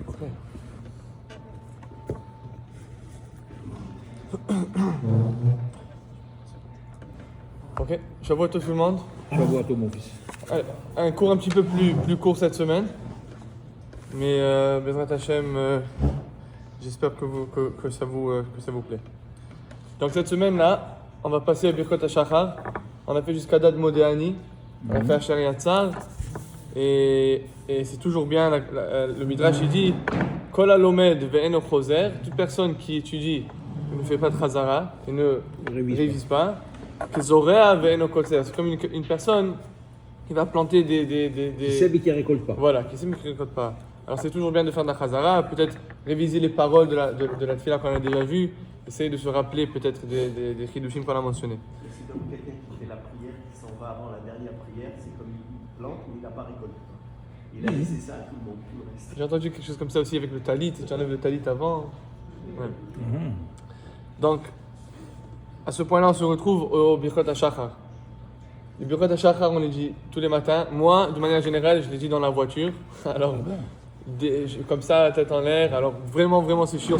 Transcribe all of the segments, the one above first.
Ok. Ok, Shavuot tout le monde. Shavuot à toi, mon fils. Allez, un cours un petit peu plus court cette semaine. Mais Bezrat Hashem, j'espère que ça vous plaît. Donc cette semaine-là, on va passer à Birkot HaShachar. On a fait jusqu'à Dad Modéani. On a fait Asher Yatzar. Et c'est toujours bien, le Midrash il dit Kol halomed ve'eno choser, toute personne qui étudie ne fait pas de chazara et ne révise pas. Kezorea ve'eno kotzer, c'est comme une personne qui va planter des Qui sait mais qui ne récolte pas. Voilà, qui sait mais qui ne récolte pas. Alors c'est toujours bien de faire de la chazara, peut-être réviser les paroles de la tefila qu'on a déjà vues, essayer de se rappeler peut-être des chidushim qu'on a mentionnés. C'est comme quelqu'un qui fait la prière, qui s'en va avant la dernière prière, c'est comme il plante mais il n'a pas récolté. Il a laissé ça à tout le monde, tout le reste. J'ai entendu quelque chose comme ça aussi avec le talit, tu enlèves le talit avant. Ouais. Donc, à ce point-là, on se retrouve au Birkot HaShachar. Le Birkot HaShachar, on les dit tous les matins. Moi, de manière générale, je les dis dans la voiture. Alors, comme ça, la tête en l'air. Alors, vraiment, c'est sûr,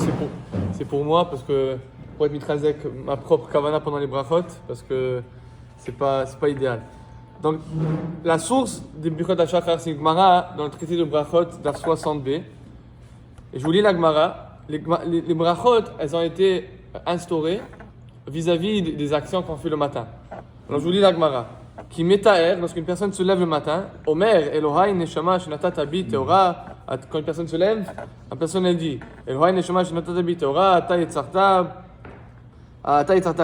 c'est pour moi, parce que pour être mitrazek, ma propre kavana pendant les brachot, parce que c'est pas idéal. Donc, la source des Birkot HaShachar, c'est Gemara dans le traité de brachot d'Ar 60b. Et je vous lis la Gemara. Les brachot, elles ont été instaurées vis-à-vis des actions qu'on fait le matin. Alors, je vous lis la Gemara. Qui metaer, lorsqu'une personne se lève le matin, Omer, Elohai, Neshama, Shenatata Bi, Teora, quand une personne se lève, la personne elle dit Elohai, Neshama, Shenatata Bi, Teora, Ata Yetzarta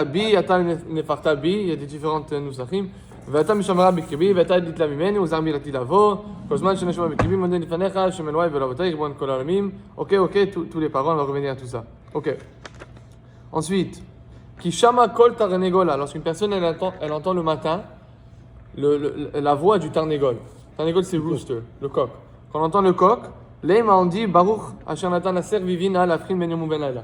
Bi, Ata Nefarta Bi, il y a des différentes nusachim. ואתה משמרה בקרבי, ואתה הדלית לה ממני, וזר מילתי לבוא, כל זמן שנשמע בקרבי, מודה לפניך, שם אלוהי ולאבותי, ריבון כל העולמים. Ok, tous les paroles, on va revenir à tout ça. Ok. Ensuite, qui shama kol tarnegola, lorsqu'une personne elle entend le matin la voix du tarnegol. Tarnegol c'est rooster, le coq. Quand on entend le coq, l'Eima on dit Baruch Asher Natan Aser Vivina Lafrin Ben Yom Ben Laila.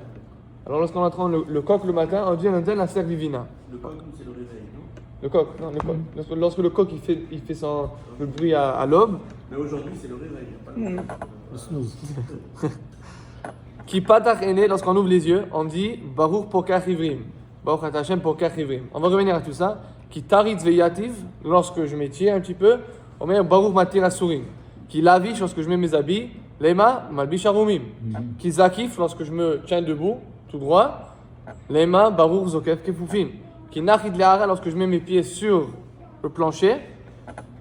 Alors lorsqu'on entend le coq le matin, on dit Natan Aser Vivina. Le coq, c'est le réveil, non? Le coq, non, le coq. Lorsque le coq il fait le bruit à l'aube. Mais aujourd'hui, c'est le réveil. Il n'y a pas Le snooze. Qui patach ene, lorsqu'on ouvre les yeux, on dit Baruch Pokach Ivrim. Baruch Ata Hashem Pokach Ivrim. On va revenir à tout ça. Qui taritz veyativ, lorsque je m'étire un petit peu, on met Baruch Matir Asurim. Qui lavish, lorsque je mets mes habits, Lema Malbish Arumim. Qui zakif, lorsque je me tiens debout, tout droit, Lema Baruch Zokef Kefufim. Qui nachid le'ara, lorsque je mets mes pieds sur le plancher,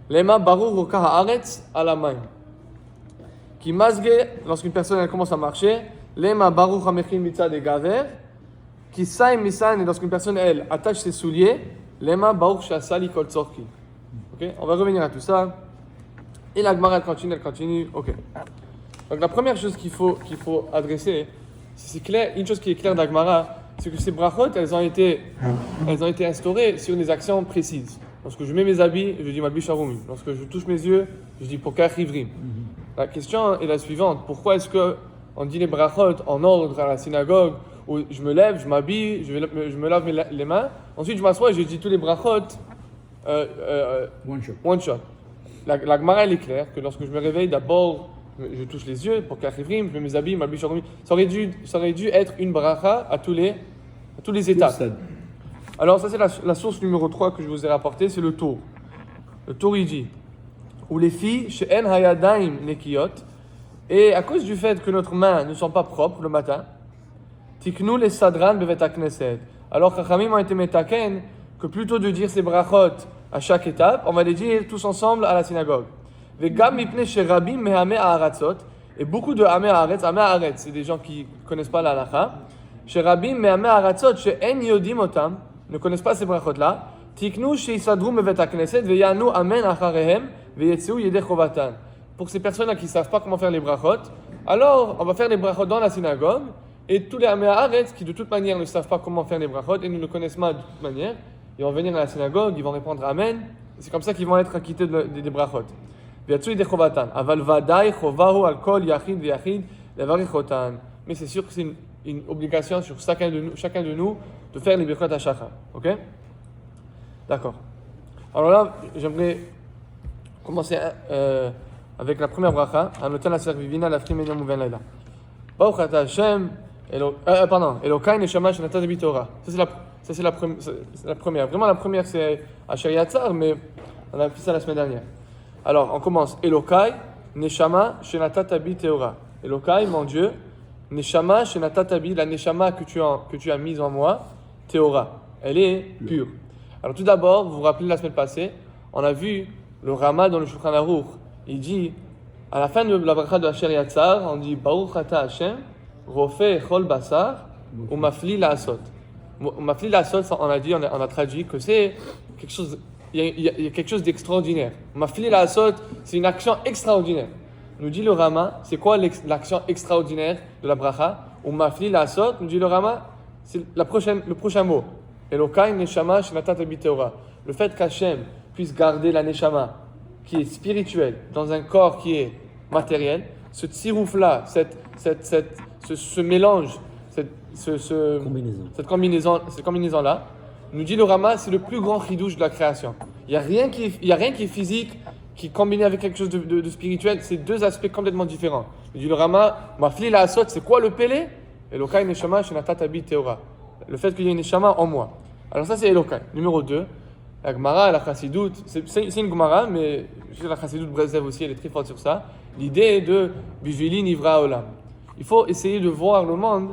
Lema Baruch Rokah Haaretz Alamay. Qui masge, lorsqu'une personne elle commence à marcher, Lema Baruch Hamechin Mitzad et Gaver. Qui saïm misan, et lorsqu'une personne elle attache ses souliers, Lema Baruch Shasali Kol Tzorki. Ok, on va revenir à tout ça. Et la Gemara elle continue. Ok. Donc la première chose qu'il faut adresser, c'est clair, une chose qui est claire d'Agmara, c'est que ces brachot, elles ont été instaurées sur des actions précises. Lorsque je mets mes habits, je dis Malbish Harumim. Lorsque je touche mes yeux, je dis Pokach Ivrim. La question est la suivante. Pourquoi est-ce qu'on dit les brachot en ordre à la synagogue, où je me lève, je m'habille, je me lave les mains, ensuite je m'assois et je dis tous les brachot one shot. La Gemara elle est claire que lorsque je me réveille, d'abord je touche les yeux pour Kachivrim, je mets mes habits, Malbish Harumim. Ça aurait dû être une bracha à tous les étapes. Alors ça c'est la source numéro 3 que je vous ai rapportée, c'est le tour. Le tour il dit où les filles chez En Hayadaim Nekiyot, et à cause du fait que notre main ne sont pas propres le matin, Tiknu les Sadran Bevet HaKnesset. Alors Chachamim ont été metaken que plutôt de dire ces brachot à chaque étape, on va les dire tous ensemble à la synagogue. Vegam mipne sherabim mehame ha'aratzot, et beaucoup de hame ha'aretz, c'est des gens qui connaissent pas la halacha. Sherabim mehame ha'aratzot she'en yodim otam, ne connaissent pas ces brachot là. Tiknu sheisadru bevet hakneset veyanu amen acharehem veyetzeu yedei chovatan. Pour ces personnes qui savent pas comment faire les brachot, alors on va faire les brachot dans la synagogue, et tous les hame ha'aretz qui de toute manière ne savent pas comment faire les brachot et ne connaissent pas de toute manière, ils vont venir à la synagogue, ils vont répondre Amen. C'est comme ça qu'ils vont être acquittés des brachot. Mais c'est sûr que c'est une obligation sur chacun de nous de faire les Birkot HaShachar. Ok? D'accord. Alors là, j'aimerais commencer avec la première bracha, Anoten la Vivina, la Frim Enyam Uven Laila. Baruch Ata Hashem, Elokai Neshama Shenata Bi Torah. Ça, c'est la première. Vraiment, la première, c'est Asher Yatzar, mais on a fait ça la semaine dernière. Alors, on commence. Elokai Neshama Shenata Bi Torah. Elokai, mon Dieu, Neshama Shenata Bi, la Neshama que tu as mise en moi, Théora. Elle est pure. Alors, tout d'abord, vous vous rappelez la semaine passée, on a vu le Rama dans le Shulchan Aruch. Il dit, à la fin de la bracha de Asher Yatzar, on dit Baruch Ata Hashem, Rofeh Echol Basar, ou Mafli La'asot. Mafli La'asot, on a traduit que c'est quelque chose, il y a quelque chose d'extraordinaire. Mafli La'asot, c'est une action extraordinaire. Nous dit le Rama, c'est quoi l'action extraordinaire de la bracha? Ou Mafli La'asot, nous dit le Rama, c'est le prochain mot. Elokai Neshama Shenata Bi Torah. Le fait qu'Hachem puisse garder la Neshama, qui est spirituelle, dans un corps qui est matériel, ce tsirouf-là, ce mélange, cette combinaison-là, nous dit le Rama, c'est le plus grand chidouche de la création. Il n'y a rien qui est physique, qui est combiné avec quelque chose de spirituel. C'est deux aspects complètement différents. Nous dit le Rama, Mafli La'asot, c'est quoi le Pélé? Elokai Neshama Shenata Bi Torah. Le fait qu'il y ait une Neshama en moi. Alors ça, c'est Elokai. Numéro 2, la Gemara, la Chassidut, c'est une Gemara, mais je sais la Chassidut Breslev aussi, elle est très forte sur ça. L'idée de Bivili Nivra Olam. Il faut essayer de voir le monde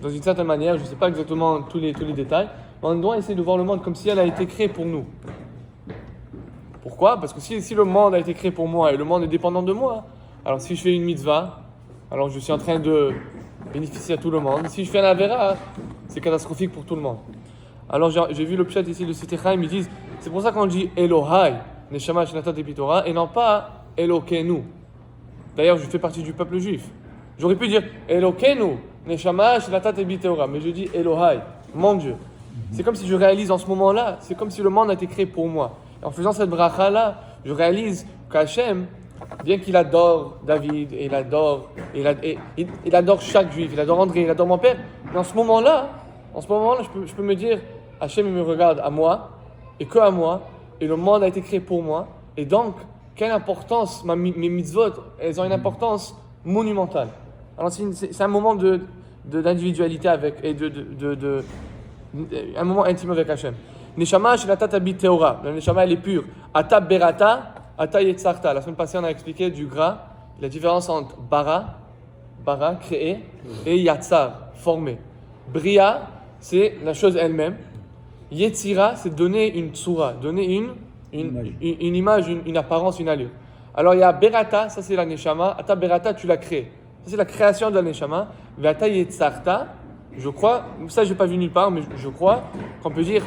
dans une certaine manière, je ne sais pas exactement tous les détails, mais on doit essayer de voir le monde comme si elle a été créée pour nous. Pourquoi? Parce que si le monde a été créé pour moi et le monde est dépendant de moi, alors si je fais une mitzvah, alors je suis en train de bénéficier à tout le monde. Si je fais un avera, c'est catastrophique pour tout le monde. Alors j'ai vu le pshat ici de Sitei Chaim, ils disent, c'est pour ça qu'on dit Elohai, Neshama Shenata Bi Torah, et non pas Elokenu. D'ailleurs, je fais partie du peuple juif. J'aurais pu dire Elokenu, Neshama Shenata Bi Torah, mais je dis Elohai, mon Dieu. C'est comme si je réalise en ce moment-là, c'est comme si le monde a été créé pour moi. Et en faisant cette bracha-là, je réalise qu'Hachem, bien qu'il adore David, et il adore chaque juif, il adore André, il adore mon père, mais en ce moment-là, je peux me dire, Hachem me regarde à moi, et que à moi, et le monde a été créé pour moi, et donc, quelle importance, mes mitzvot, elles ont une importance monumentale. Alors c'est un moment d'individualité avec, et un moment intime avec Hachem. Neshama Shenata Bi Torah, la Neshama elle est pure. Ata Berata, Ata Yetzarta. La semaine passée on a expliqué du gras, la différence entre bara, créé, et yatzar, formé. Bria, c'est la chose elle-même. Yetzira, c'est donner une tsura, donner une image, une apparence, une allure. Alors il y a Berata, ça c'est la Neshama. Ata Berata, tu l'as créé. Ça c'est la création de la Neshama. Ata Yetzarta, je crois, ça je n'ai pas vu nulle part, mais je crois qu'on peut dire,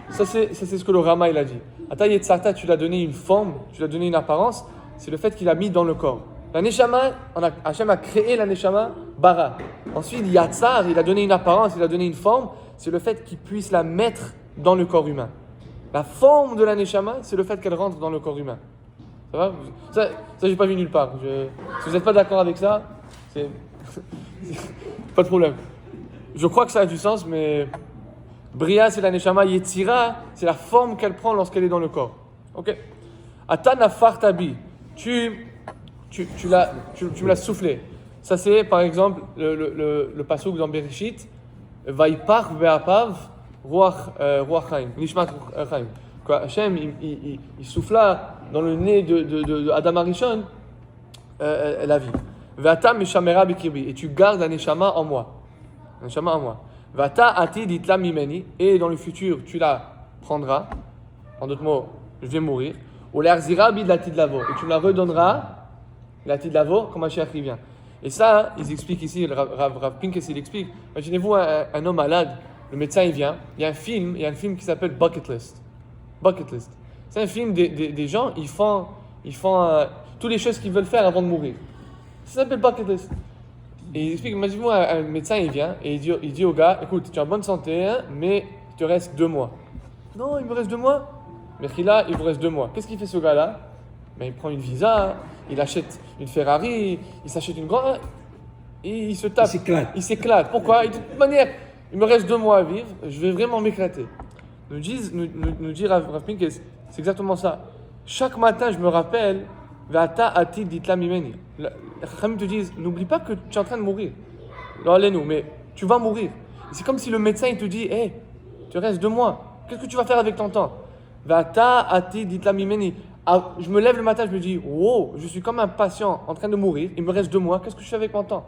ça c'est ce que le Rama il a dit. Ata Yetzarta, tu l'as donné une forme, tu l'as donné une apparence, c'est le fait qu'il a mis dans le corps. La Neshama, Hachem a créé la Neshama bara. Ensuite, Yatzar, il a donné une apparence, il a donné une forme, c'est le fait qu'il puisse la mettre dans le corps humain. La forme de la Neshama, c'est le fait qu'elle rentre dans le corps humain. Ça va? Ça j'ai pas vu nulle part. Si vous n'êtes pas d'accord avec ça, c'est pas de problème. Je crois que ça a du sens, mais Bria, c'est la Neshama. Yetzira, c'est la forme qu'elle prend lorsqu'elle est dans le corps. Ok? Ata nafartabi, tu me l'as soufflé. Ça c'est par exemple le pasuk dans Bereshit, Vaipach ve'apav ruach chaim, nishmat chaim. Hachem il souffla dans le nez de Adam Arishon la vie. Ve'ata meshamera bikirbi, et tu gardes la neshama en moi. La neshama en moi. Ve'ata atid itla mimeni, et dans le futur tu la prendras. En d'autres mots, je vais mourir. Ou l'arzira bid latid lavo, et tu me la redonneras. La Tidlavo, comme Mashiach vient. Et ça, ils expliquent ici, Rav Pinkes, il explique. Imaginez-vous un homme malade, le médecin il vient, il y a un film qui s'appelle Bucket List. Bucket List. C'est un film des gens, ils font toutes les choses qu'ils veulent faire avant de mourir. Ça s'appelle Bucket List. Et il explique, imaginez-vous un médecin il vient et il dit au gars, écoute, tu es en bonne santé, hein, mais il te reste 2 mois. Non, il me reste 2 mois. Mais là, il vous reste 2 mois. Qu'est-ce qu'il fait ce gars-là? Ben, il prend une visa, il achète une Ferrari, il s'achète une grande... Et il se tape. Il s'éclate. Pourquoi? De toute manière, il me reste 2 mois à vivre, je vais vraiment m'éclater. Nous dit Rav Pinkes, c'est exactement ça. Chaque matin, je me rappelle Ve'ata atid ditla mimeni. Les Chachamim te disent, n'oublie pas que tu es en train de mourir. Non, allez-nous, mais tu vas mourir. C'est comme si le médecin il te dit, hé, tu restes 2 mois. Qu'est-ce que tu vas faire avec ton temps? Ve'ata atid ditla mimeni. Je me lève le matin, je me dis, wow, je suis comme un patient en train de mourir. Il me reste 2 mois. Qu'est-ce que je fais avec mon temps?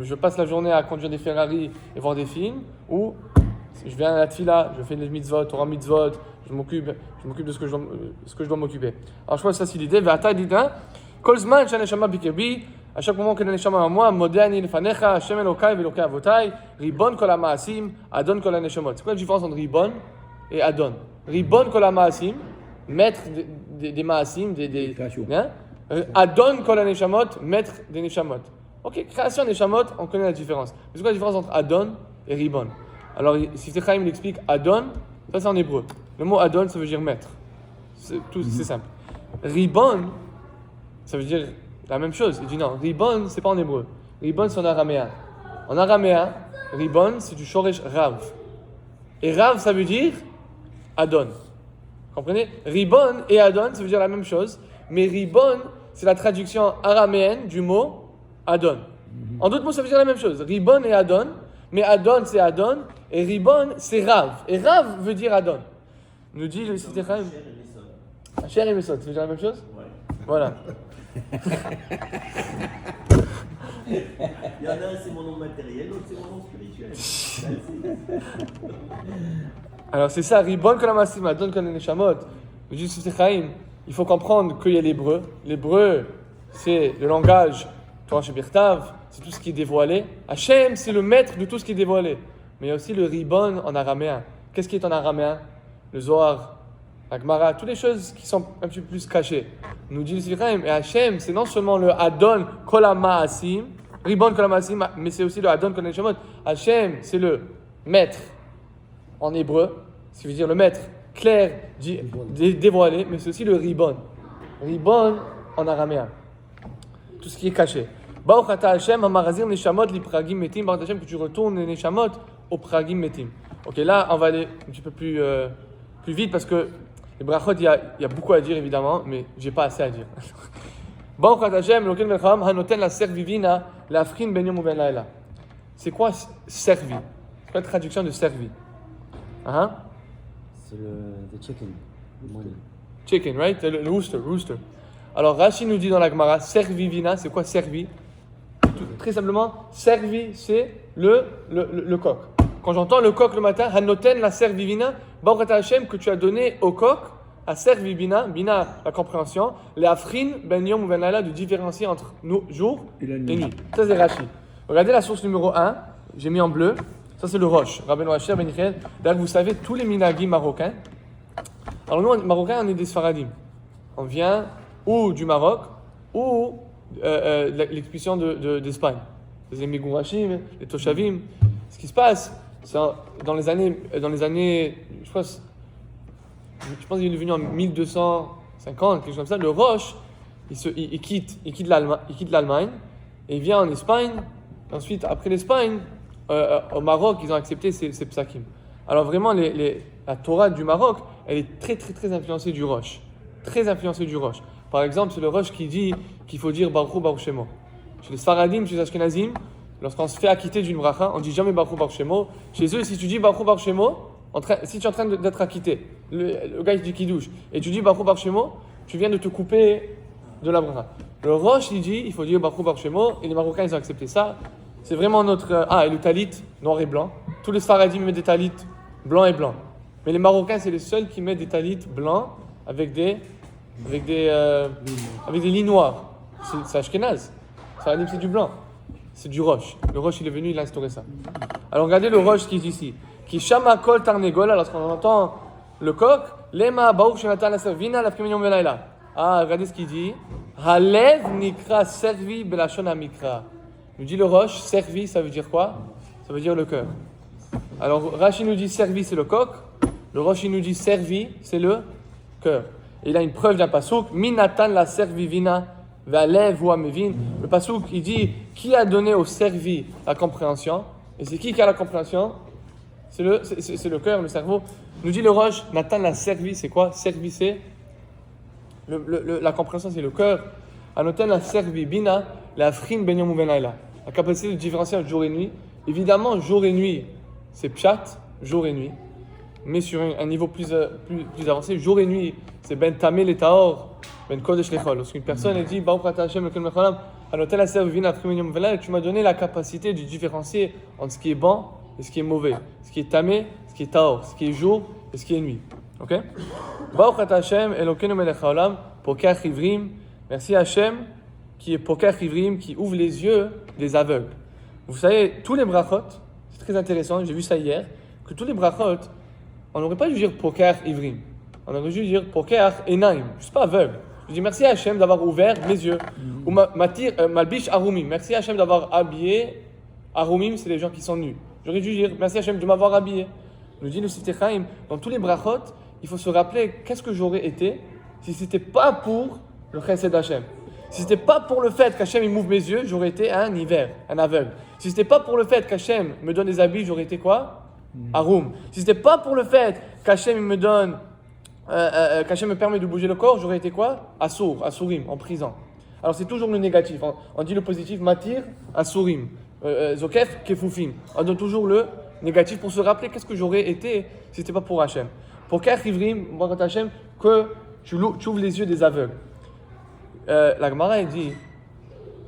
Je passe la journée à conduire des Ferrari et voir des films, ou je viens à la tfila, je fais les mitzvot, Torah mitzvot, je m'occupe de ce que je dois m'occuper. Alors je pense que ça c'est l'idée. Ve'ata dita, kol zman shaneshama bikebi, à chaque moment que le neshama à moi, modani lefanecha, Hashem Elokai ve'Elokai avotai, ribon kol ha'ma'asim, adon kol ha'neshamot. C'est quoi la différence entre ribon et adon? Ribon kol ha'ma'asim, maître des ma'asim, des Création. hein? Adon kol ha'neshamot, maître des neshamot. Ok, création des neshamot, on connaît la différence. Mais c'est quoi la différence entre adon et ribon? Alors, si Chaim l'explique, Adon, ça c'est en hébreu. Le mot Adon, ça veut dire maître. C'est simple. Ribon, ça veut dire la même chose. Il dit non, Ribon, c'est pas en hébreu. Ribon, c'est en araméen. En araméen, Ribon, c'est du shoresh Rav. Et Rav, ça veut dire Adon. Comprenez? Ribon et Adon, ça veut dire la même chose. Mais Ribon, c'est la traduction araméenne du mot Adon. En d'autres mots, ça veut dire la même chose. Ribon et Adon. Mais Adon, c'est Adon, et Ribon, c'est Rav. Et Rav veut dire Adon. Nous dit le Sifte Chaim. Cher et Mesod, ça veut dire la même chose? Ouais. Voilà. Il y en a un, c'est mon nom matériel, l'autre, c'est mon nom spirituel. Alors c'est ça, Ribon Kolamassim, Adon Kolaneshamot. Nous dit le Sifte Chaim, il faut comprendre qu'il y a l'hébreu. L'hébreu, c'est le langage Torah Shebirtav, c'est tout ce qui est dévoilé. Hachem, c'est le maître de tout ce qui est dévoilé. Mais il y a aussi le Ribon en araméen. Qu'est-ce qui est en araméen? Le Zohar, la Gemara, toutes les choses qui sont un petit peu plus cachées. Nous dit le Sifte Chaim, et Hachem, c'est non seulement le Adon Kolamaasim, Ribon Kolamaasim, mais c'est aussi le Adon Kolamaasim. Hachem, c'est le maître en hébreu, ce qui veut dire le maître clair, dévoilé, mais c'est aussi le Ribon. Ribon en araméen. Tout ce qui est caché. Baruch ata Hashem, hamarazir neshamot li pragim metim. Baruch Hashem, que tu retournes les neshamot au pragim metim. Ok, là, on va aller un petit peu plus vite parce que les brachot, il y a beaucoup à dire évidemment, mais j'ai pas assez à dire. Baruch ata Hashem, Elokeinu melcham, hanoten la servivina, la afrin ben yom uben laila. C'est quoi servi? C'est quoi la traduction de servi? Hein? C'est le chicken. Money. Chicken, right? Le rooster. Alors Rashi nous dit dans la Gemara, servivina, c'est quoi servi? Très simplement, servi, c'est le coq. Quand j'entends le coq le matin, hanoten la servivina, Baruch ata Hashem, que tu as donné au coq, à servivina, bina, la compréhension, les afrin, ben yom ou ben laila, de différencier entre jour et nuit. Ça c'est Rashi. Regardez la source numéro 1, j'ai mis en bleu, ça c'est le Roche, Rabbeinu Asher Ben Yechiel. D'ailleurs, vous savez, tous les minagim marocains, alors nous, Marocains, on est des Sfaradim. On vient ou du Maroc, ou l'expulsion d'Espagne. Les Migourachim, les Toshavim. Ce qui se passe, c'est dans les années, je pense qu'il est venu en 1250, quelque chose comme ça. Le Roche, il quitte l'Allemagne et il vient en Espagne. Ensuite, après l'Espagne, au Maroc, ils ont accepté ces psakim. Alors vraiment, la Torah du Maroc, elle est très très très influencée du Roche. Très influencée du Roche. Par exemple, c'est le Roche qui dit qu'il faut dire Baruch Hu Baruch Shemo. Chez les Sfaradim, chez les Ashkenazim, lorsqu'on se fait acquitter d'une bracha, on dit jamais Baruch Hu Baruch Shemo. Chez eux, si tu dis Baruch Hu Baruch Shemo, si tu es en train d'être acquitté, le gars du Kiddush, et tu dis Baruch Hu Baruch Shemo, tu viens de te couper de la bracha. Le Roche, il dit il faut dire Baruch Hu Baruch Shemo, et les Marocains, ils ont accepté ça. C'est vraiment notre... et le talit, noir et blanc. Tous les Sfaradim mettent des talits blancs et blancs. Mais les Marocains, c'est les seuls qui mettent des talits blancs avec des lits noirs. C'est Ashkenaz. Sfaradim, c'est du blanc. C'est du Roche. Le Roche, il est venu, il a instauré ça. Alors regardez le Roche qui est ici. Qui shama kol tarnegol, lorsqu'on entend le coq, lema baruch shenatan la servina la premium velaila. Regardez ce qu'il dit. Halev nikra servi belashon amikra. Nous dit le Roche, servi, ça veut dire quoi? Ça veut dire le cœur. Alors Rashi nous dit servi, c'est le coq. Le Roche, il nous dit servi, c'est le cœur. Et il a une preuve d'un pasouk. Minatan la servivina valev ou amevin. Le pasouk, il dit qui a donné au servi la compréhension? Et c'est qui a la compréhension? C'est le cœur, le cerveau. Nous dit le Roche, Nathan l'a servi, c'est quoi? Servi, c'est La compréhension, c'est le cœur. Anoten la servi bina, la frim ben yom uven laila. La capacité de différencier entre jour et nuit. Évidemment, jour et nuit, c'est pshat, jour et nuit. Mais sur un niveau plus avancé, jour et nuit, c'est ben tamé le taor, ben kodesh lechol. Lorsqu'une personne dit, Baruch ata Hashem lekel mecholam, anoten la servi bina, la frim ben yom uven laila, tu m'as donné la capacité de différencier entre ce qui est bon et ce qui est mauvais. Ce qui est tamé, ce qui est taor, ce qui est jour et ce qui est nuit. Ok? Baruch ata Hashem Elokeinu melech haolam, pokach ivrim. Merci Hachem, qui est pokach ivrim, qui ouvre les yeux des aveugles. Vous savez, tous les brachot, c'est très intéressant, j'ai vu ça hier, que tous les brachot, on n'aurait pas dû dire pokach ivrim. On aurait dû dire pokach enaim. Je ne suis pas aveugle. Je dis merci Hachem d'avoir ouvert mes yeux. Ou matir malbish arumim. Merci Hachem d'avoir habillé. Arumim, c'est les gens qui sont nus. J'aurais dû dire merci Hachem de m'avoir habillé. Nous dit le Siftei Chaim, dans tous les brachot, il faut se rappeler qu'est-ce que j'aurais été si ce n'était pas pour le chesed d'Hachem. Si ce n'était pas pour le fait qu'Hachem il m'ouvre mes yeux, j'aurais été un hiver, un aveugle. Si ce n'était pas pour le fait qu'Hachem me donne des habits, j'aurais été quoi? Arum. Si ce n'était pas pour le fait qu'Hachem me donne, qu'Hachem me permet de bouger le corps, j'aurais été quoi? Asurim, en prison. Alors c'est toujours le négatif. On dit le positif, matir, asurim, zokef, kefufim. On donne toujours le négatif pour se rappeler qu'est-ce que j'aurais été si ce n'était pas pour Hachem. Pour qu'Hivrim, Baruch Hachem, que tu ouvres les yeux des aveugles. La Gemara elle dit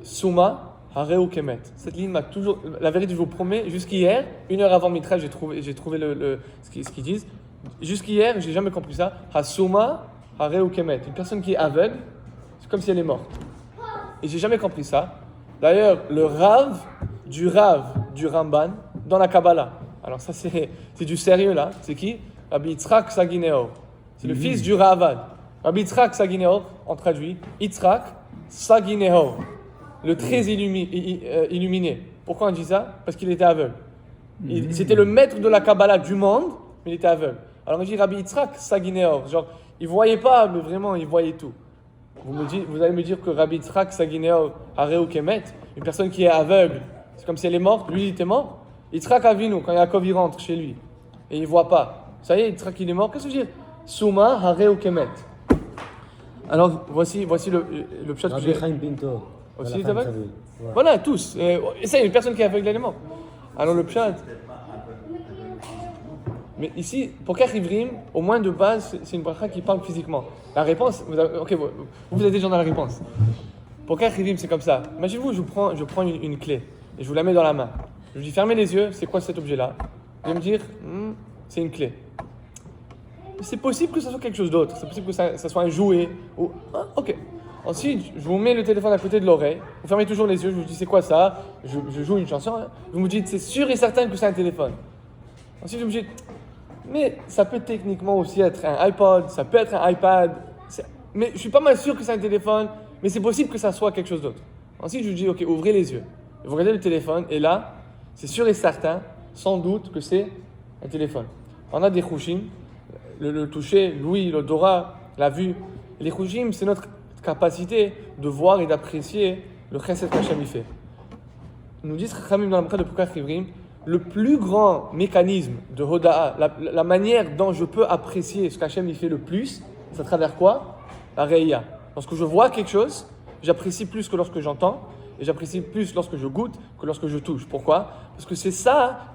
Souma hareu kemet. Cette ligne m'a toujours. La vérité, je vous promets, jusqu'hier, 1 heure avant Mitra, j'ai trouvé ce qu'ils disent. Jusqu'hier, j'ai jamais compris ça. Hasuma hareu kemet. Une personne qui est aveugle, c'est comme si elle est morte. Et j'ai jamais compris ça. D'ailleurs, le Rav du Ramban dans la Kabbalah. Alors ça, c'est du sérieux là. C'est qui? Rabbi Yitzhak Sagineor. C'est le fils du Ravad. Rabbi Yitzhak Sagineor, on traduit, Yitzhak Sagineor, le très illuminé. Pourquoi on dit ça? Parce qu'il était aveugle. C'était le maître de la Kabbalah du monde, mais il était aveugle. Alors on dit Rabbi Yitzhak Sagineor, genre, il ne voyait pas, mais vraiment, il voyait tout. Vous allez me dire que Rabbi Yitzhak Sagineor, Hareu Kemet, une personne qui est aveugle, c'est comme si elle est morte, lui il était mort. Yitzhak Avinu, quand Yaakov il rentre chez lui, et il ne voit pas. Ça y est, Yitzhak il est mort, qu'est-ce que je veux dire? Souma Hareu Kemet. Alors, voici le pshat que j'ai... Rabbi Chaim Pinto. Aussi, les aveugles? Voilà, tous. Ça, une personne qui est aveugle, elle est morte. Alors, le pshat... Mais ici, pour Ivrim, au moins de base, c'est une bracha qui parle physiquement. La réponse... vous êtes déjà dans la réponse. Pour Ivrim, c'est comme ça. Imaginez-vous, je prends une clé et je vous la mets dans la main. Je vous dis, fermez les yeux, c'est quoi cet objet-là? Vous allez me dire, c'est une clé. C'est possible que ce soit quelque chose d'autre. C'est possible que ça soit un jouet. Ou... Ah, ok. Ensuite, je vous mets le téléphone à côté de l'oreille. Vous fermez toujours les yeux. Je vous dis, c'est quoi ça? Je joue une chanson. Hein. Vous me dites, c'est sûr et certain que c'est un téléphone. Ensuite, je me dis, mais ça peut techniquement aussi être un iPod. Ça peut être un iPad. Mais je suis pas mal sûr que c'est un téléphone. Mais c'est possible que ça soit quelque chose d'autre. Ensuite, je vous dis, ok, ouvrez les yeux. Vous regardez le téléphone. Et là, c'est sûr et certain, sans doute, que c'est un téléphone. On a des chouchim. Le toucher, l'ouïe, l'odorat, la vue. Les chouchim, c'est notre capacité de voir et d'apprécier le chesed qu'Hachem y fait. Nous disent Chachamim dans la bracha de Pokach Ivrim, le plus grand mécanisme de Hoda'a, la manière dont je peux apprécier ce qu'Hachem y fait le plus, c'est à travers quoi? La Reïa. Lorsque je vois quelque chose, j'apprécie plus que lorsque j'entends, et j'apprécie plus lorsque je goûte que lorsque je touche. Pourquoi? Parce que c'est ça.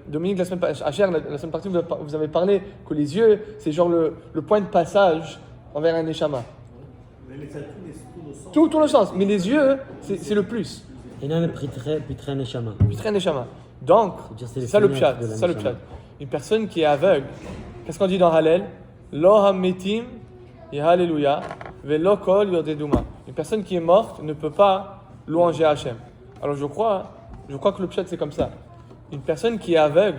Dominique, la semaine passée, vous avez parlé que les yeux, c'est genre le point de passage envers un neshama. Mais ça a tous nos sens. Tout le sens. Mais les yeux, c'est le plus. Et non, le pitre neshama. Pitre neshama. Donc, c'est ça le pshat. Une personne qui est aveugle, qu'est-ce qu'on dit dans Hallel? Lo hametim Alléluia, velo kol yodeduma. Une personne qui est morte ne peut pas louanger Hachem. Alors je crois que le pshat c'est comme ça. Une personne qui est aveugle,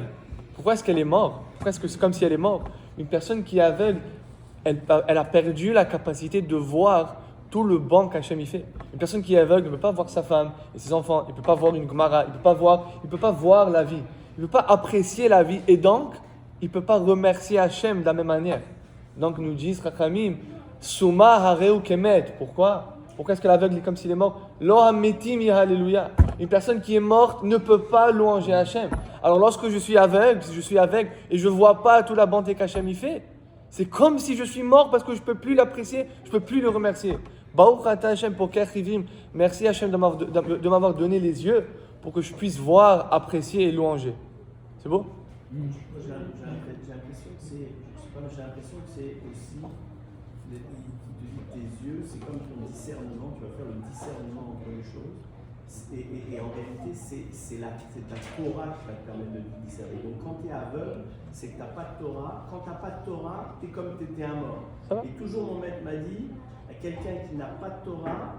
pourquoi est-ce qu'elle est morte? Pourquoi est-ce que c'est comme si elle est morte? Une personne qui est aveugle, elle a perdu la capacité de voir tout le bon qu'Hachem y fait. Une personne qui est aveugle ne peut pas voir sa femme et ses enfants, il ne peut pas voir une Gemara, il ne peut pas voir la vie, il ne peut pas apprécier la vie et donc il ne peut pas remercier Hachem de la même manière. Donc nous disent Chachamim, Souma hareu kemet. Pourquoi est-ce que l'aveugle est comme s'il est mort? Lo hametim Alléluia. Une personne qui est morte ne peut pas louanger Hachem. Alors lorsque je suis aveugle et je ne vois pas toute la bonté qu'Hachem y fait, C'est comme si je suis mort parce que je ne peux plus l'apprécier, je ne peux plus le remercier. Baruch Ata Hashem pour Rivim. Merci Hashem de m'avoir donné les yeux pour que je puisse voir, apprécier et louanger. C'est beau? J'ai l'impression que c'est aussi, tes yeux, c'est comme ton discernement, tu vas faire le discernement entre les choses. Et en réalité, c'est ta Torah qui va te permettre de discerner. Donc quand tu es aveugle, c'est que tu n'as pas de Torah. Quand tu n'as pas de Torah, tu es comme tu étais un mort. Et toujours mon maître m'a dit, quelqu'un qui n'a pas de Torah,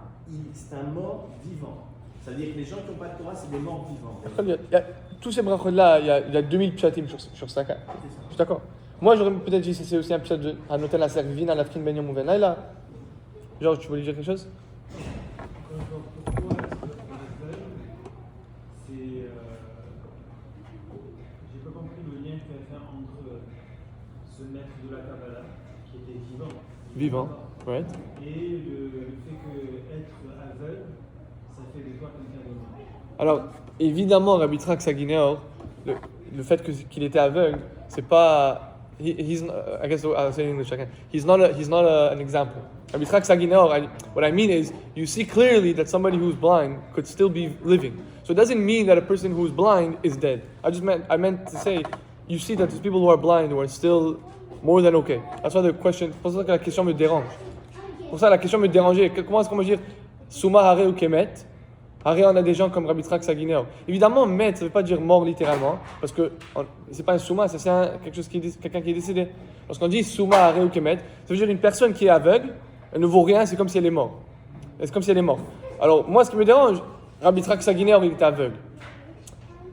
c'est un mort vivant. Ça veut dire que les gens qui n'ont pas de Torah, c'est des morts vivants. Tous ces brachot-là, il y a 2000 pshatim sur 5 ans. Je suis d'accord. Moi, j'aurais peut-être dit que c'est aussi un pshat de Hanotel la Servine, à la Fkin Ben Yom Uven Laila. Georges, tu voulais dire quelque chose? J'ai pas compris le lien qu'il y a à faire entre ce maître de la Kabbalah, qui était vivant, right. et le fait qu'être aveugle, ça fait de toi quelqu'un de mort. Alors, évidemment, Rabbi Yitzhak Sagineor, le fait qu'il était aveugle, c'est pas. I guess I'll say in English again. He's not an example. Rabbi Yitzhak Sagineor, what I mean is, you see clearly that somebody who's blind could still be living. So it doesn't mean that a person who's blind is dead. I meant to say, you see that there's people who are blind who are still more than okay. That's why the question. C'est pour ça que la question me dérange. Pour ça, la question me dérangeait. Comment est-ce qu'on va dire Souma Hare ou Kemet? Hare, on a des gens comme Rabbi Yitzhak Sagineor. Évidemment, Met, ça ne veut pas dire mort littéralement, parce que c'est pas un Souma, c'est quelqu'un qui est décédé. Lorsqu'on dit Souma Hare ou Kemet, ça veut dire une personne qui est aveugle, elle ne vaut rien, c'est comme si elle est morte. C'est comme si elle est morte. Alors, moi, ce qui me dérange, Rabbi Yitzhak Sagineor, il était aveugle.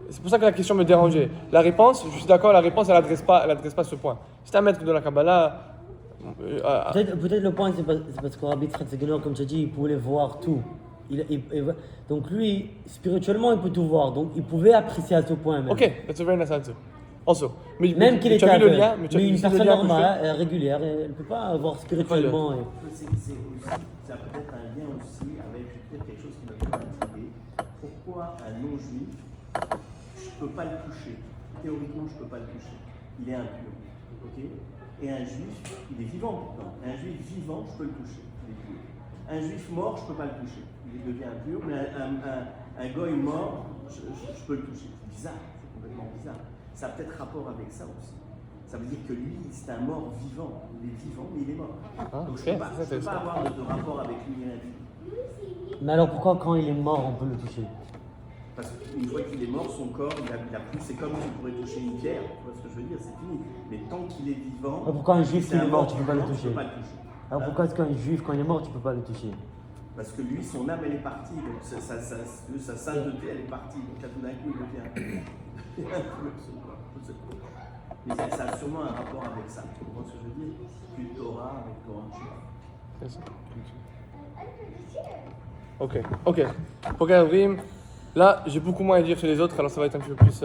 C'est pour ça que la question me dérangeait. La réponse, je suis d'accord, la réponse, elle n'adresse pas ce point. C'est un maître de la Kabbalah. Peut-être le point, c'est parce que Rabbi Yitzhak Sagineor, comme tu as dit, il pouvait voir tout. Donc lui, spirituellement, il peut tout voir. Donc il pouvait apprécier à ce point même. Ok, that's a very nice answer. Also, même qu'il était aveugle. Mais une personne lien normale, régulière, elle ne peut pas voir spirituellement. Ça a peut-être un lien aussi avec peut-être quelque chose qui m'a toujours intrigué. Pourquoi un non-juif, je ne peux pas le toucher? Théoriquement, je ne peux pas le toucher. Il est impur. Okay, et un juif, il est vivant pourtant. Un juif vivant, je peux le toucher. Il est pur. Un juif mort, je ne peux pas le toucher. Il devient impur. Mais un goy mort, je peux le toucher. C'est bizarre. C'est complètement bizarre. Ça a peut-être rapport avec ça aussi. Ça veut dire que lui, c'est un mort vivant. Il est vivant, mais il est mort. Donc je ne peux pas avoir de rapport avec lui et l'individu. Mais alors pourquoi quand il est mort, on peut le toucher? Parce qu'une fois qu'il est mort, son corps, il a plus. C'est comme si on pourrait toucher une pierre. Tu vois ce que je veux dire? C'est fini. Mais tant qu'il est vivant. Alors pourquoi un juif qui est mort, tu ne peux pas le toucher? Tu peux pas le toucher. Alors pourquoi est-ce qu'un juif, quand il est mort, tu ne peux pas le toucher? Parce que lui, son âme, elle est partie. Donc sa sainteté, elle est partie. Donc là, tout d'un coup, il devient. Mais ça a sûrement un rapport avec ça. Tu comprends ce que je veux dire? Plus Torah avec Torah. Ok. Pour Gavrim, là, j'ai beaucoup moins à dire chez les autres, alors ça va être un petit peu plus.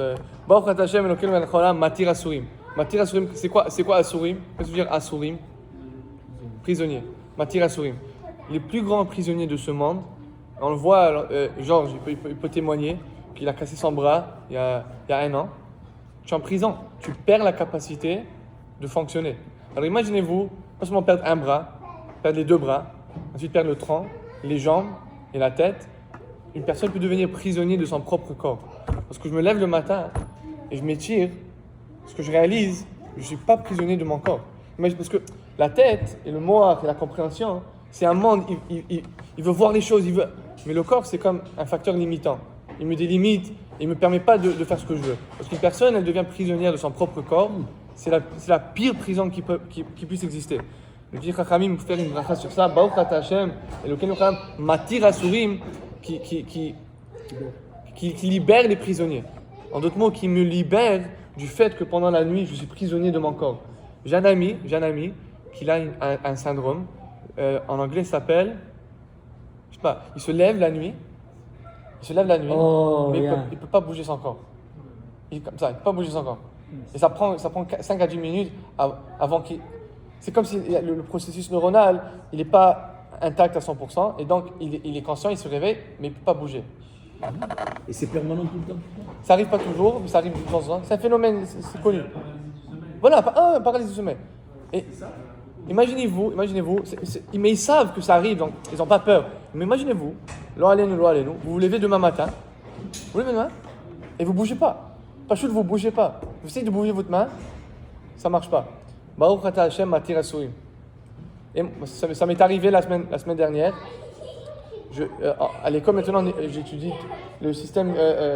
Baruch Ata Hashem Elokeinu melech haolam matir asurim. Matir asurim, c'est quoi asurim? Qu'est-ce que veut dire asurim? Prisonnier. Matir asurim. Les plus grands prisonniers de ce monde, on le voit, Georges, il peut témoigner, qu'il a cassé son bras il y a 1 an. Tu es en prison, tu perds la capacité de fonctionner. Alors imaginez-vous, pas seulement perdre un bras, perdre les 2 bras, ensuite perdre le tronc, les jambes et la tête. Une personne peut devenir prisonnier de son propre corps. Parce que je me lève le matin et je m'étire, ce que je réalise, je ne suis pas prisonnier de mon corps. Parce que la tête et le moire et la compréhension, c'est un monde, il veut voir les choses, mais le corps c'est comme un facteur limitant. Il me délimite, et il ne me permet pas de faire ce que je veux. Parce qu'une personne, elle devient prisonnière de son propre corps, c'est la pire prison qui puisse exister. Le dit Chachamim, faire une bracha sur ça, Baruch Ata Hashem, et le Kenucham, Matir Asurim, qui libère les prisonniers. En d'autres mots, qui me libère du fait que pendant la nuit, je suis prisonnier de mon corps. J'ai un ami qui a un syndrome, en anglais ça s'appelle, je sais pas, il se lève la nuit, mais il ne peut pas bouger son corps. Il peut pas bouger son corps. Et ça prend 5 à 10 minutes avant qu'il... C'est comme si le processus neuronal, il n'est pas intact à 100%, et donc il est conscient, il se réveille, mais il ne peut pas bouger. Et c'est permanent tout le temps? Ça n'arrive pas toujours, mais ça arrive de temps en temps. C'est un phénomène, c'est connu. Voilà, paralysie du sommeil. Et imaginez-vous, mais ils savent que ça arrive, donc ils n'ont pas peur. Mais imaginez-vous, vous vous levez demain matin, et vous ne bougez pas. Pas chaud, vous ne bougez pas. Vous essayez de bouger votre main, ça ne marche pas. Baruch Ata Hashem Matir Asurim. Et ça m'est arrivé la semaine dernière. À l'école maintenant, j'étudie le système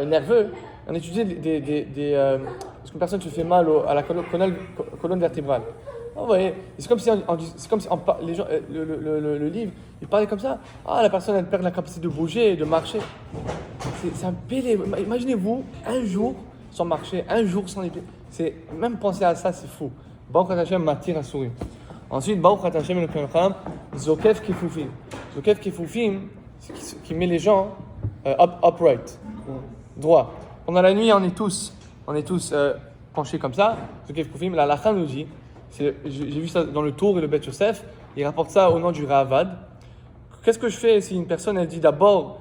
nerveux. On étudie parce qu'une personne se fait mal à la colonne vertébrale. Vous voyez, c'est comme si les gens, le livre, il parlait comme ça. Ah, la personne, elle perd la capacité de bouger, de marcher. C'est un pélé. Imaginez-vous, un jour sans marcher, un jour sans épée. Même penser à ça, c'est fou. Baruch Hashem Matir Asurim. Ensuite, Baruch Hashem Elokeinu Melech Haolam, Zokef Kifufim. Zokef Kifufim, qui met les gens upright, droit. Pendant la nuit, on est tous penchés comme ça. Zokef Kifufim, la halakha nous dit, j'ai vu ça dans le Tour et le Bet Yosef, il rapporte ça au nom du Ravad. Qu'est-ce que je fais si une personne elle dit d'abord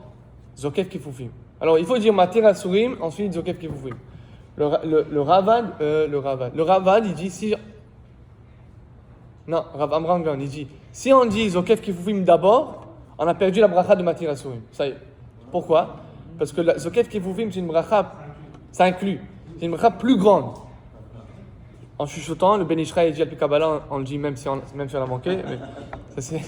Zokef Kifufim? Alors il faut dire Matir Asurim, ensuite Zokef Kifufim. Le Ravad, il dit si. Non, Rav Amram Gaon, il dit si on dit Zokef Kifufim d'abord, on a perdu la bracha de Matir Asurim. Ça y est. Pourquoi? Parce que Zokef Kifufim, c'est une bracha, ça inclut. C'est une bracha plus grande. En chuchotant, le Ben Ishraï dit Al-Pi Kabbalah, on le dit même si on a manqué. Mais ça c'est.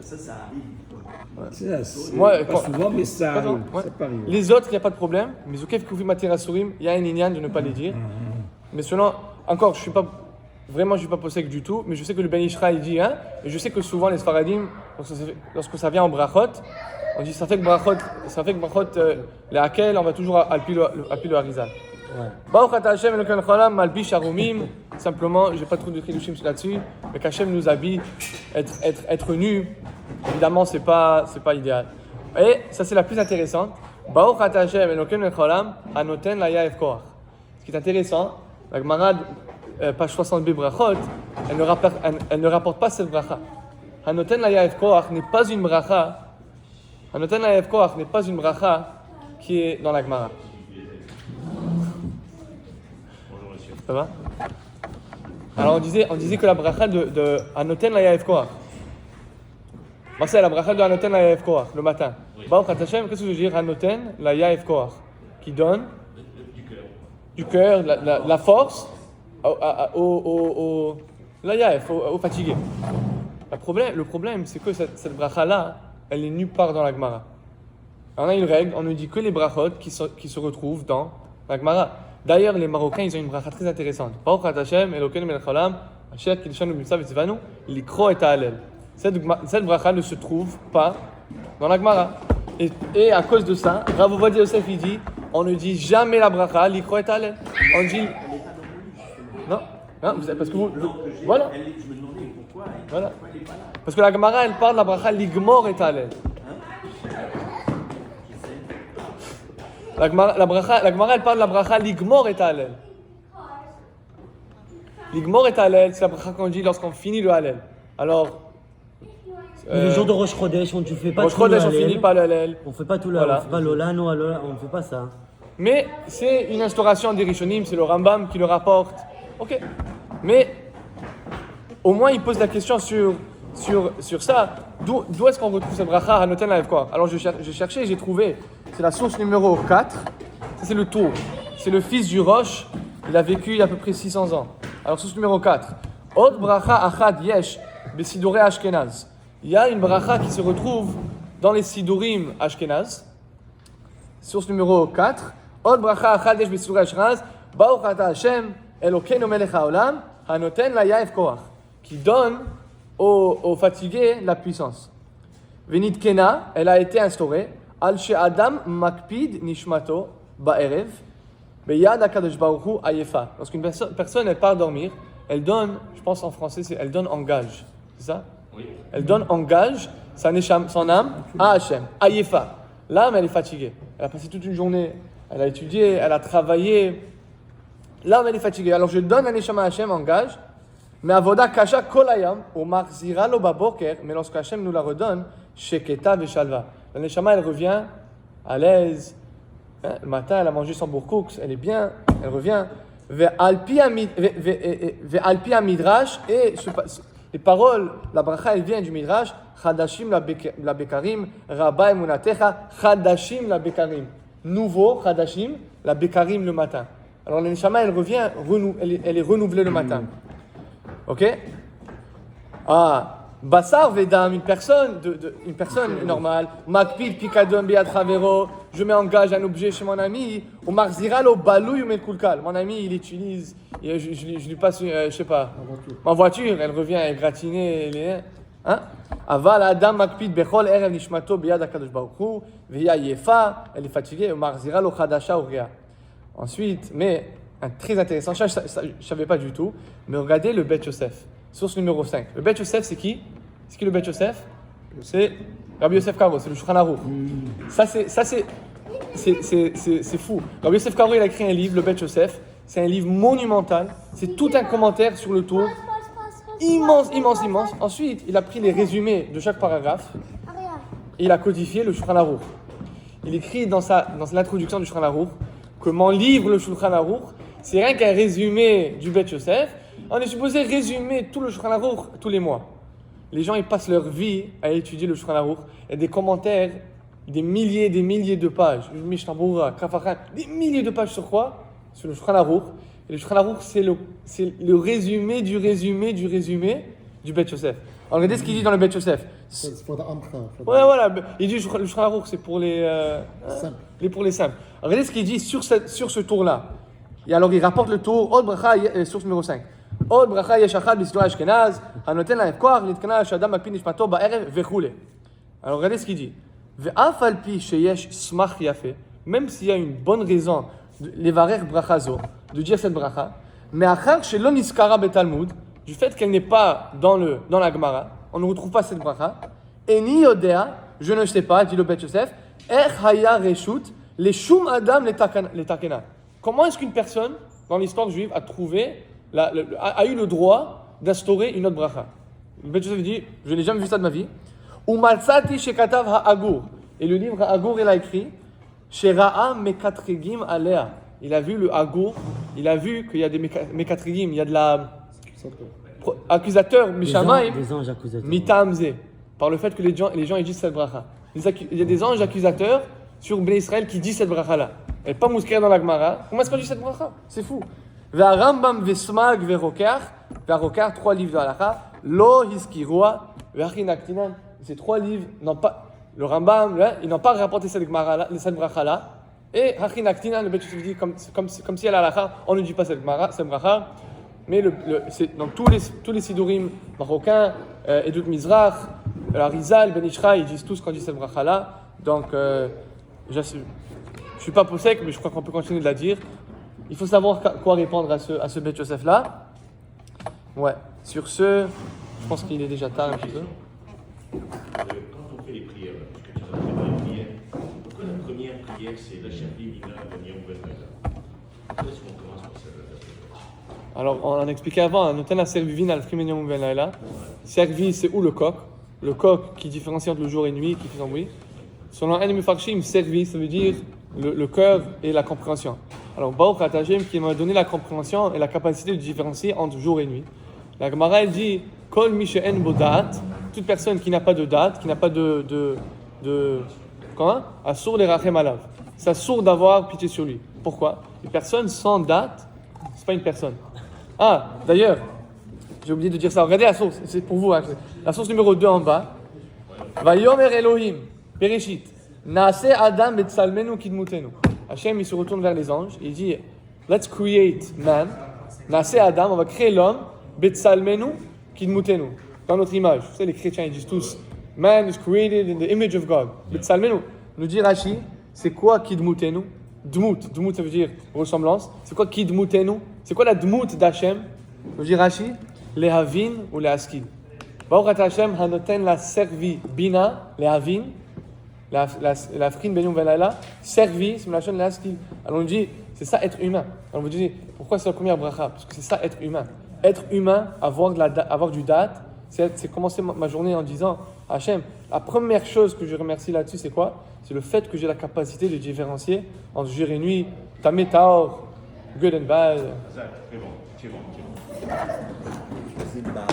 Ça arrive. C'est Moi, pas souvent, mais ça arrive. Ouais. Ça peut arriver. Les autres, il n'y a pas de problème. Mais Zokef Kifufim Matir Asurim, il y a un inyan de ne pas les dire. Mais selon, encore, je ne suis pas possèque du tout, mais je sais que le Ben Ishraï dit, et je sais que souvent les Sfaradim, lorsque ça vient en brachot, on dit ça fait que brachot, les hakel, on va toujours à le Harizal. Baruch Ata Hashem Elokeinu Melech Haolam Malbish Harumim. Simplement, je n'ai pas trop de chidushim là-dessus, mais qu'Hachem nous habille, être nu, évidemment, c'est pas idéal. Et ça, c'est la plus intéressante. Baruch Ata Hashem Elokeinu Melech Haolam Hanoten Layaev Koach. Ce qui est intéressant, la Gemara, page 60b brachot, elle ne rapporte pas cette bracha. Hanoten Layaev Koach n'est pas une bracha. Hanoten Layaev Koach n'est pas une bracha qui est dans la Gemara. Ça va? Alors on disait que la bracha de Hanoten Layaev Koach. C'est la bracha de Hanoten Layaev Koach le matin. Baruch Ata Hashem, qu'est-ce que je veux dire? Hanoten Layaev Koach, qui donne du cœur, la force au fatigué. Le problème, c'est que cette bracha-là, elle est nulle part dans la Gemara. On a une règle, on ne dit que les brachot qui se retrouvent dans la Gemara. D'ailleurs, les Marocains, ils ont une bracha très intéressante. Baruch Ata Hashem Elokeinu Melech Haolam Asher Kiddushanu B'Mitzvah V'Tzivanu Likro et Ha'alel. Cette bracha ne se trouve pas dans la Gemara. Et à cause de ça, Rav Ovadia Yosef, il dit, on ne dit jamais la bracha Likro et Ha'alel. On dit... Non, parce que vous... Voilà. Je me demandais pourquoi elle n'est pas là. Parce que la Gemara, elle parle de la bracha Ligmor et Ha'alel. La Gemara, elle parle de la bracha Ligmor et Ha'alel. Ligmor et Ha'alel, c'est la bracha qu'on dit lorsqu'on finit le Ha'alel. Alors... le jour de Rosh Chodesh, on ne fait pas Rosh tout le Chodesh, on finit Hallel. pas le Hallel. On ne fait pas tout le Voilà. on fait pas l'Olano, on ne fait pas ça. Mais c'est une instauration des Rishonim, c'est le Rambam qui le rapporte. Ok. Mais au moins il pose la question sur ça. D'où est-ce qu'on retrouve cette bracha Hanoten Layaev Koach? Alors j'ai cherché et j'ai trouvé. C'est la source numéro 4. Ça c'est le Tour. C'est le fils du Rosh. Il a vécu il y a à peu près 600 ans. Alors source numéro 4. Od bracha achad yesh besidurei Ashkenaz. Il y a une bracha qui se retrouve dans les Sidurim Ashkenaz. Source numéro 4. Od bracha achad yesh besidurei Ashkenaz. Baruch Ata Hashem Elokeinu Melech Haolam Hanoten Layaev Koach. Qui donne aux fatigués la puissance. Venit Kena, elle a été instaurée. Al she'adam makpid nishmato ba'erev beyad hakadosh baruch hu ayefa. Lorsqu'une personne elle part dormir, elle donne, je pense en français c'est elle donne en gage, c'est ça? Oui. Elle donne en gage son âme à Hachem, ayefa. L'âme elle est fatiguée, elle a passé toute une journée, elle a étudié, elle a travaillé. L'âme elle est fatiguée. Alors je donne un neshama à Hachem en gage, mais avoda kasha kolayam ou marzira lo baboker, mais lorsque Hachem nous la redonne, sheketa veshalva. La neshama, elle revient à l'aise. Le matin, elle a mangé son bourkoux, elle est bien, elle revient. Ve'alpi Midrash, et les paroles, la bracha, elle vient du Midrash, Chadashim la Bekarim, Rabba Emunatecha, Chadashim la Bekarim. Nouveau, Chadashim, la Bekarim le matin. Alors la Neshama, elle revient, elle est renouvelée le matin. Ok? Bassar Vedam, une personne normale, Makpid Pikadon Biad Chavero, je mets en gage un objet chez mon ami, ou Marzira lo Balou Kulkal. Mon ami, il utilise, je lui passe, je sais pas, ma voiture, elle revient, elle est gratinée, Aval Adam Makpid Bechol Erev Nishmato Biad Akadosh Baruch Hu, Via Yefa, elle est fatiguée, ou Marzira lo Chadasha Uria. Ensuite, mais très intéressant, je ne savais pas du tout, mais regardez le Bet Yosef. Source numéro 5. Le Bet Yosef, c'est qui? C'est qui le Bet Yosef? C'est Rabbi Yosef Karo, c'est le Shulchan Aruch. Ça, c'est fou. Rabbi Yosef Karo, il a écrit un livre, le Bet Yosef. C'est un livre monumental. C'est tout un commentaire sur le tour. Immense. Ensuite, il a pris les résumés de chaque paragraphe. Et il a codifié le Shulchan Aruch. Il écrit dans l'introduction du Shulchan Aruch que mon livre, le Shulchan Aruch, c'est rien qu'un résumé du Bet Yosef. On est supposé résumer tout le Shulchan Aruch tous les mois. Les gens, ils passent leur vie à étudier le Shulchan Aruch. Il y a des commentaires, des milliers de pages. Des milliers de pages sur quoi? Sur le Shulchan Aruch. Et le Shulchan Aruch, c'est le résumé du résumé du Bet Yosef. Alors, regardez ce qu'il dit dans le Bet Yosef. C'est pour l'Amcha. Ouais, voilà. Il dit le Shulchan Aruch, c'est pour les simples. Alors, regardez ce qu'il dit sur ce tour-là. Et alors, il rapporte le tour, Od Bracha, source numéro 5. עוד ברכה יש אחת בסדרה אשכנז, הנותן להם כוח להתקנה שאדם מקפיד נשמתו בערב וכו'. Alors regardez ce qu'il dit. ואף על פי שיש סמך יפה, même s'il y a une bonne raison לברך ברכה זו, de dire cette bracha, מאחר שלא נזכרה בתלמוד, du fait qu'elle n'est pas dans la Gemara, on ne retrouve pas cette bracha, איני יודע, je ne sais pas, dit le Bet Yosef, איך היה רשות לשום אדם לתקנה. Comment est-ce qu'une personne dans l'histoire juive a trouvé a eu le droit d'instaurer une autre bracha? Le Bet Yosef dit, je n'ai jamais vu ça de ma vie. Umalsati shekatav ha'agur. Et le livre Ha'agur, il a écrit, Shera'a mekatregim alea. Il a vu le Ha'agur, il a vu qu'il y a des mekatregim, il y a de la accusateur, mishamayim, Des anges accusateurs. mitamze, par le fait que les gens ils disent cette bracha. Il y a des anges accusateurs sur Bnei Israël qui disent cette bracha-là. Elle n'est pas mouskère dans la Gemara. Comment est-ce qu'on dit cette bracha? C'est fou. Rambam Vesmag Verokar, 3 livres de halakha, Lo Hiskirua, Vachinaktinan. Ces 3 livres n'ont pas, le Rambam, ils n'ont pas rapporté cette bracha-là. Et Hachinaktinan, le Bet Yosef dit, comme si à la halakha, on ne dit pas cette bracha. Mais c'est dans tous les Sidurim marocains, Edut Mizrach, Arizal, Ben Ishra, ils disent tous qu'on dit cette bracha-là. Donc, je ne suis pas possèque, mais je crois qu'on peut continuer de la dire. Il faut savoir quoi répondre à ce Bet Yosef là. Ouais. Sur ce, je pense qu'il est déjà tard un petit peu. Quand on fait les prières, parce que tu as préparé les prières, pourquoi la première prière c'est la Shabbat Mina Veniam Venala? Pourquoi est-ce qu'on commence par celle-là? Alors, on en expliquait avant, Noten la servivine al Frimenium Venala. Servi, c'est où le coq? Le coq qui différencie entre le jour et nuit, qui fait son bruit. Selon Enemi Farshim, servi, ça veut dire le cœur et la compréhension. Alors, Baruch Atachem qui m'a donné la compréhension et la capacité de différencier entre jour et nuit. La Gemara, elle dit Kol mi she'en bo da'at, toute personne qui n'a pas de date, qui n'a pas de comment? Assour les rachem alav. C'est assour d'avoir pitié sur lui. Pourquoi? Une personne sans date, c'est pas une personne. Ah, d'ailleurs, j'ai oublié de dire ça. Regardez la source, c'est pour vous. Hein. La source numéro 2 en bas. Vayomer Elohim, Bereshit, Naase Adam betsalmenu kidmutenu. Hachem, il se retourne vers les anges et il dit let's create man. Naase Adam, on va créer l'homme. Betsalmenu kidmutenu. Dans notre image. Vous savez, les chrétiens, ils disent tous man is created in the image of God. Betsalmenu. Nous dit Rashi, c'est quoi kidmutenu? Dmut, ça veut dire ressemblance. C'est quoi kidmutenu? C'est quoi la dmut d'Hachem? Nous dit Rashi, lehavin ou lehaskil. Baruch Ata Hashem hanoten la servi bina, lehavin. La frine Benyom Venala, servi, c'est la chaîne de l'Askil. Alors on dit, c'est ça être humain. Alors on vous dit, pourquoi c'est la première bracha? Parce que c'est ça être humain. Être humain, avoir du date, c'est commencer ma journée en disant, Hachem, la première chose que je remercie là-dessus, c'est quoi? C'est le fait que j'ai la capacité de différencier entre jour et nuit, tamé taor, good and bad. Exact, c'est bon, c'est bon, c'est bon. C'est le bar.